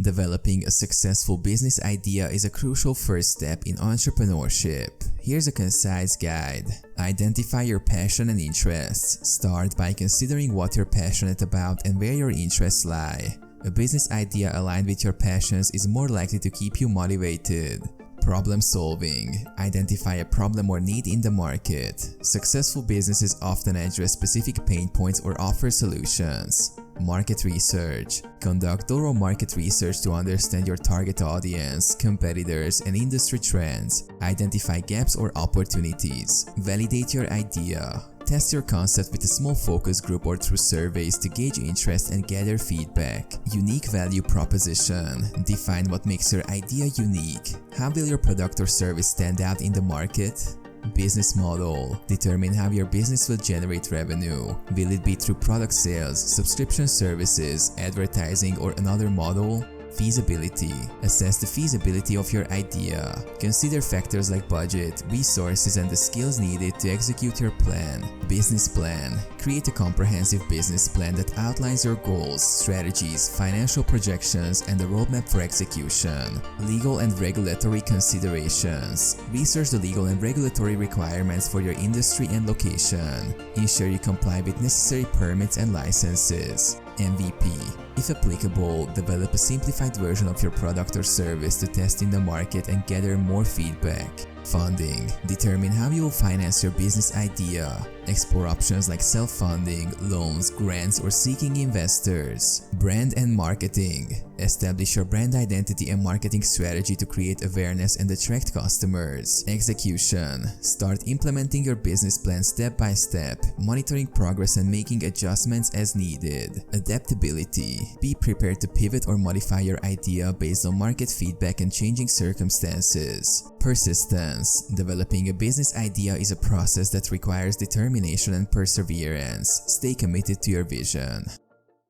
Developing a successful business idea is a crucial first step in entrepreneurship. Here's a concise guide. Identify your passion and interests. Start by considering what you're passionate about and where your interests lie. A business idea aligned with your passions is more likely to keep you motivated. Problem solving. Identify a problem or need in the market. Successful businesses often address specific pain points or offer solutions. Market research. Conduct thorough market research to understand your target audience, competitors, and industry trends. Identify gaps or opportunities. Validate your idea. Test your concept with a small focus group or through surveys to gauge interest and gather feedback. Unique value proposition. Define what makes your idea unique. How will your product or service stand out in the market? Business model. Determine how your business will generate revenue. Will it be through product sales, subscription services, advertising, or another model? Feasibility. Assess the feasibility of your idea. Consider factors like budget, resources, and the skills needed to execute your plan. Business plan. Create a comprehensive business plan that outlines your goals, strategies, financial projections, and the roadmap for execution. Legal and regulatory considerations. Research the legal and regulatory requirements for your industry and location. Ensure you comply with necessary permits and licenses. MVP. If applicable, develop a simplified version of your product or service to test in the market and gather more feedback. Funding. Determine how you will finance your business idea. Explore options like self-funding, loans, grants, or seeking investors. Brand and marketing. Establish your brand identity and marketing strategy to create awareness and attract customers. Execution. Start implementing your business plan step by step, monitoring progress and making adjustments as needed. Adaptability. Be prepared to pivot or modify your idea based on market feedback and changing circumstances. Persistence. Developing a business idea is a process that requires determination and perseverance. Stay committed to your vision.